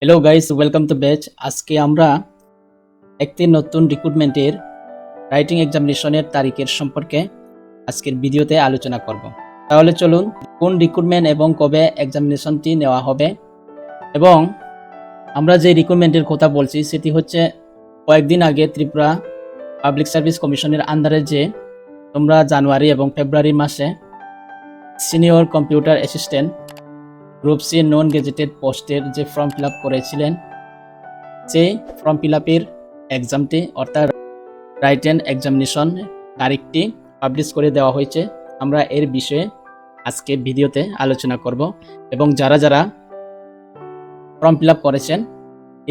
Hello guys, welcome to batch. আজকে আমরা একটি নতুন রিক্রুটমেন্টের রাইটিং এক্সামিনেশনের তারিখের সম্পর্কে আজকের ভিডিওতে আলোচনা করব। তাহলে চলুন, কোন রিক্রুটমেন্ট এবং কবে এক্সামিনেশনটি নেওয়া হবে, এবং আমরা যে রিক্রুটমেন্টের কথা বলছি সেটি হচ্ছে কয়েকদিন আগে ত্রিপুরা পাবলিক সার্ভিস কমিশনের আন্ডারে যে তোমরা জানুয়ারি এবং ফেব্রুয়ারি মাসে senior computer assistant group C non gazetted পোস্টের যে ফর্ম ফিল আপ করেছিলেন, সেই ফর্ম ফিল আপের এক্সামটি অর্থাৎ রাইটেন এক্সামিনেশন তারিখটি পাবলিশ করে দেওয়া হয়েছে। আমরা এর বিষয়ে আজকে ভিডিওতে আলোচনা করব, এবং যারা যারা ফর্ম ফিল আপ করেছেন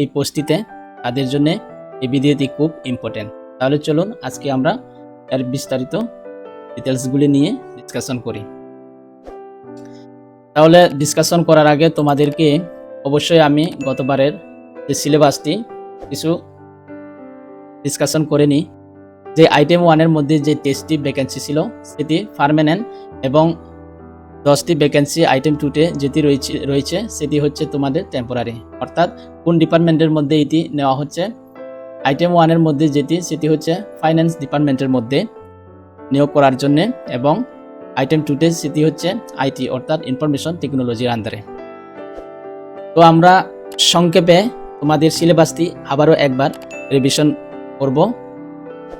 এই পোস্টটিতে, তাদের জন্য এই ভিডিওটি খুব ইম্পর্টেন্ট। তাহলে চলুন আজকে আমরা এর বিস্তারিত ডিটেলসগুলি নিয়ে ডিসকাশন করি। তাহলে ডিসকাশন করার আগে তোমাদেরকে অবশ্যই আমি গতবারের যে সিলেবাসটি কিছু ডিসকাশন করে নিই। যে আইটেম 1-এর মধ্যে যে 23টি ভ্যাকেন্সি ছিল সেটি পার্মানেন্ট, এবং 10টি ভ্যাকেন্সি আইটেম 2-তে যেটি রয়েছে সেটি হচ্ছে তোমাদের টেম্পোরারি। অর্থাৎ কোন ডিপার্টমেন্টের মধ্যে এটি নেওয়া হচ্ছে, আইটেম 1-এর মধ্যে যেটি সেটি হচ্ছে ফাইন্যান্স ডিপার্টমেন্টের মধ্যে নিয়োগ করার জন্য, এবং আইটেম 2-তে সেটি হচ্ছে আইটি অর্থাৎ ইনফরমেশন টেকনোলজির আন্ডারে। তো আমরা সংক্ষেপে তোমাদের সিলেবাসটি আবারও একবার রিভিশন করব।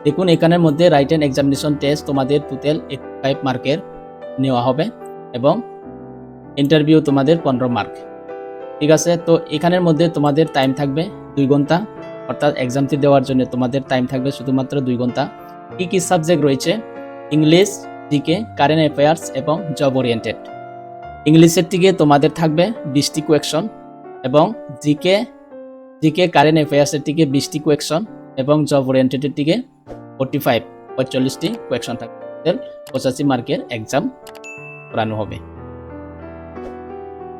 দেখুন, এখানের মধ্যে রাইটেন এক্সামিনেশন টেস্ট তোমাদের টোটাল 85 মার্কের নেওয়া হবে, এবং ইন্টারভিউ তোমাদের 15 মার্ক। ঠিক আছে, তো এখানের মধ্যে তোমাদের টাইম থাকবে 2 ঘন্টা, অর্থাৎ এক্সামটি দেওয়ার জন্য তোমাদের টাইম থাকবে শুধুমাত্র 2 ঘন্টা। কী কী সাবজেক্ট রয়েছে? ইংলিশ, জিকে, কারেন্ট অ্যাফেয়ার্স এবং জব ওরিয়েন্টেড। ইংলিশের দিকে তোমাদের থাকবে 20টি কোয়েকশন, এবং জিকে কারেন্ট অ্যাফেয়ার্সের দিকে 20টি কোয়েকশন, এবং জব ওরিয়েন্টেডের দিকে 45টি কোয়েকশন থাকবে। 85 মার্কের এক্সাম করানো হবে।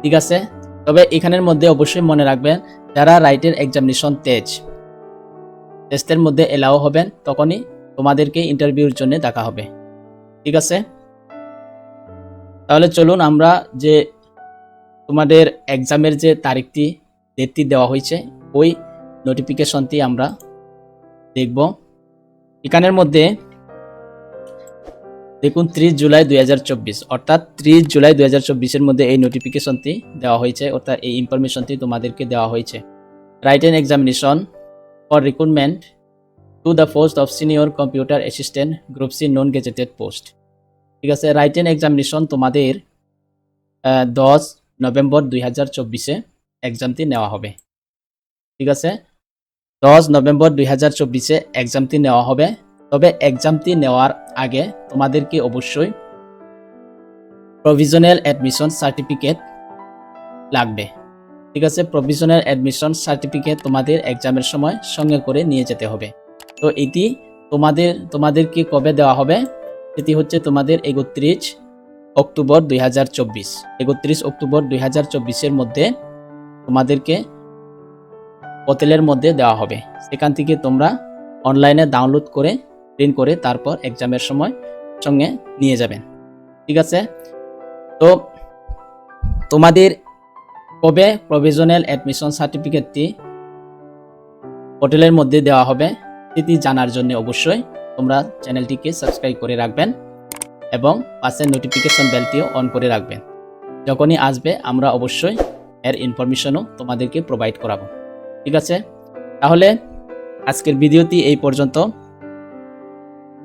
ঠিক আছে, তবে এখানের মধ্যে অবশ্যই মনে রাখবেন, যারা রাইটেন এক্সামিনেশন টেস্টের মধ্যে এলাও হবেন তখনই তোমাদেরকে ইন্টারভিউর জন্য ডাকা হবে। ঠিক আছে, তাহলে চলুন আমরা যে তোমাদের এক্সামের যে তারিখটি ডেটটি দেওয়া হয়েছে ওই নোটিফিকেশনটি আমরা দেখব। এখানের মধ্যে দেখুন 30 জুলাই 2024, অর্থাৎ 30 জুলাই 2024-এর মধ্যে এই নোটিফিকেশনটি দেওয়া হয়েছে, অর্থাৎ এই ইনফরমেশনটি তোমাদেরকে দেওয়া হয়েছে। Written examination for recruitment to the post of senior computer assistant group C non gazetted post. ঠিক আছে, রাইটেন এক্সামিনেশন তোমাদের 10 নভেম্বর 2024-এ এক্সামটি নেওয়া হবে। ঠিক আছে, 10 নভেম্বর 2024-এ এক্সামটি নেওয়া হবে। তবে এক্সামটি নেওয়ার আগে তোমাদেরকে অবশ্যই প্রভিশনাল অ্যাডমিশন সার্টিফিকেট লাগবে। ঠিক আছে, প্রভিশনাল অ্যাডমিশন সার্টিফিকেট তোমাদের এক্সামের সময় সঙ্গে করে নিয়ে যেতে হবে। তো এটি তোমাদেরকে কবে দেওয়া হবে? সেটি হচ্ছে তোমাদের 31 অক্টোবর 2024। 31 অক্টোবর 2024-এর মধ্যে তোমাদেরকে পোর্টালের মধ্যে দেওয়া হবে। সেখান থেকে তোমরা অনলাইনে ডাউনলোড করে প্রিন্ট করে তারপর এক্সামের সময় সঙ্গে নিয়ে যাবেন। ঠিক আছে, তো তোমাদের কবে প্রভিশনাল অ্যাডমিশন সার্টিফিকেটটি পোর্টালের মধ্যে দেওয়া হবে সেটি জানার জন্য অবশ্যই তোমরা চ্যানেলটিকে সাবস্ক্রাইব করে রাখবেন, এবং পাশের নোটিফিকেশন বেলটিও অন করে রাখবেন। যখনই আসবে আমরা অবশ্যই এর ইনফরমেশনও তোমাদেরকে প্রোভাইড করাবো। ঠিক আছে, তাহলে আজকের ভিডিওটি এই পর্যন্ত।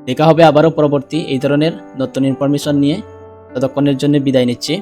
দেখা হবে আবারও পরবর্তী এই ধরনের নতুন ইনফরমেশন নিয়ে। ততক্ষণের জন্য বিদায় নিচ্ছি।